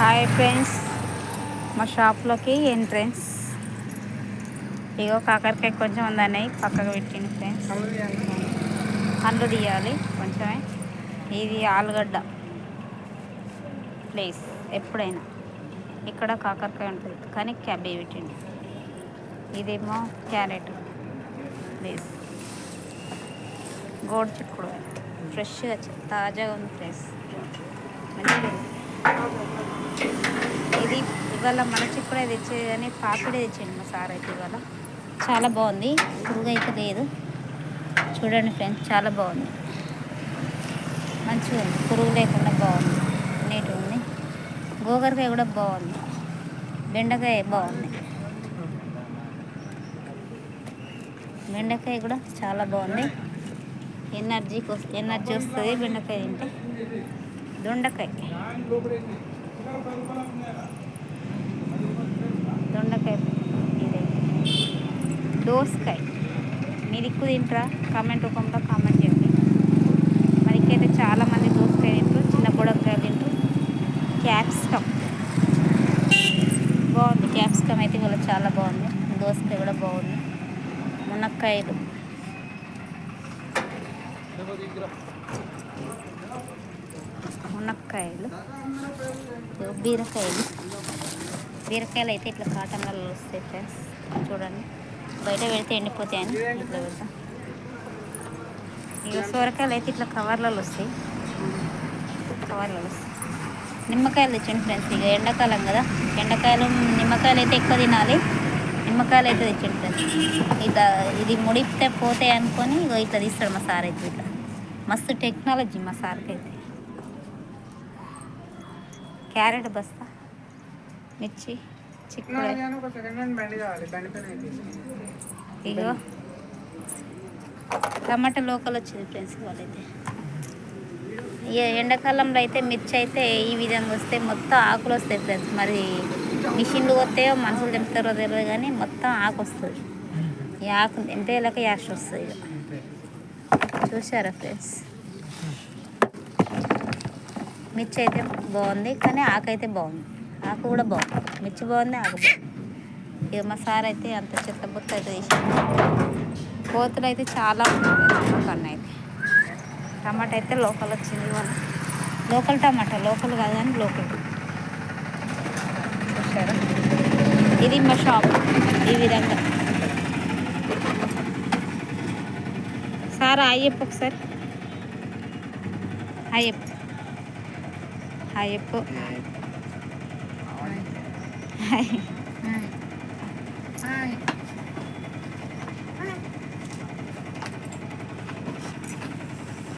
Hi friends, మా షాప్లోకి entrance. ఇగో కాకరకాయ కొంచెం ఉందన్నాయి, పక్కకు పెట్టింది ఫ్రెండ్స్. పండ్లు తీయాలి కొంచెమే. ఇది ఆలుగడ్డ ప్లేస్ ఎప్పుడైనా ఇక్కడ కాకరకాయ ఉంటుంది, కానీ క్యాబేజ్ పెట్టింది. ఇదేమో క్యారెట్ ప్లేస్. గోడు చిక్కుడు ఫ్రెష్గా తాజాగా ఉంది ఫ్రెండ్స్, మంచిగా ఉంది. ఇది ఇవాళ మన చిక్కుడే తెచ్చేది, కానీ పాపిడే తెచ్చింది మా సార్ అయితే. ఇవాళ చాలా బాగుంది, పురుగు అయితే లేదు. చూడండి ఫ్రెండ్స్, చాలా బాగుంది, మంచిగా ఉంది, పురుగు లేకుండా బాగుంది, నీట్గా ఉంది. గోకరకాయ కూడా బాగుంది, బెండకాయ బాగుంది, బెండకాయ కూడా చాలా బాగుంది. ఎనర్జీ వస్తుంది బెండకాయ తింటే. దొండకాయ ఇదైతే దోసకాయ. మీ దిక్కు తింటారా? కామెంట్ రూపంలో కామెంట్ చేయండి. మనకైతే చాలామంది దోసకాయ తింటారు, చిన్న బుడంకాయ తింటారు. క్యాప్సికమ్ బాగుంది, క్యాప్సికమ్ అయితే ఇవాళ చాలా బాగుంది. దోసకాయ కూడా బాగుంది. మునక్కాయలు, బీరకాయలు అయితే ఇట్లా కాటన్లలో వస్తాయి ఫ్రెండ్స్. చూడండి, బయట పెడితే ఎండిపోతాయని ఇట్లా పెడతాం. ఇక సొరకాయలు అయితే ఇట్లా కవర్లలో వస్తాయి. నిమ్మకాయలు తెచ్చండి ఫ్రెండ్స్. ఇక ఎండాకాలం కదా, ఎండాకాలం నిమ్మకాయలు అయితే ఎక్కువ తినాలి. నిమ్మకాయలు అయితే తెచ్చండి ఫ్రెండ్స్. ఇట్లా ఇది ముడిపితే పోతాయి అనుకొని ఇక ఇట్లా తీస్తాడు మా సార్ అయితే. ఇట్లా మస్తు టెక్నాలజీ మా సార్కి అయితే. క్యారెట్ బస్తా, మిర్చి, చిక్కుడు, ఇగో టమాటా లోకల్ వచ్చింది ఫ్రెండ్స్ వాళ్ళైతే. ఇక ఎండాకాలంలో అయితే మిర్చి అయితే ఈ విధంగా వస్తే మొత్తం ఆకులు వస్తాయి ఫ్రెండ్స్. మరి మిషన్లు వస్తాయో మనుషులు తెంపుతారో తెలియదు, కానీ మొత్తం ఆకు వస్తుంది. ఈ ఆకు తెంపేలాక యాష్ వస్తుంది. ఇక చూసారా ఫ్రెండ్స్, మిర్చి అయితే బాగుంది, కానీ ఆకు అయితే బాగుంది. ఆకు కూడా బాగుంది, మిర్చి బాగుంది, ఆకు బాగుంది. ఇక మా సార్ అయితే అంత చెత్త బుత్త అయితే తీసాడు. కోతులు అయితే చాలా కన్నా అయితే. టమాటా అయితే లోకల్ వచ్చింది ఇవాళ. లోకల్ టమాటా, లోకల్ కాదు కానీ లోకల్. చూసారా, ఇది మా షాప్ ఈ విధంగా. సార్ హాయ్ చెప్పు ఒకసారి. హాయ్ చెప్పు, హాయ్ చెప్పు, హాయ్.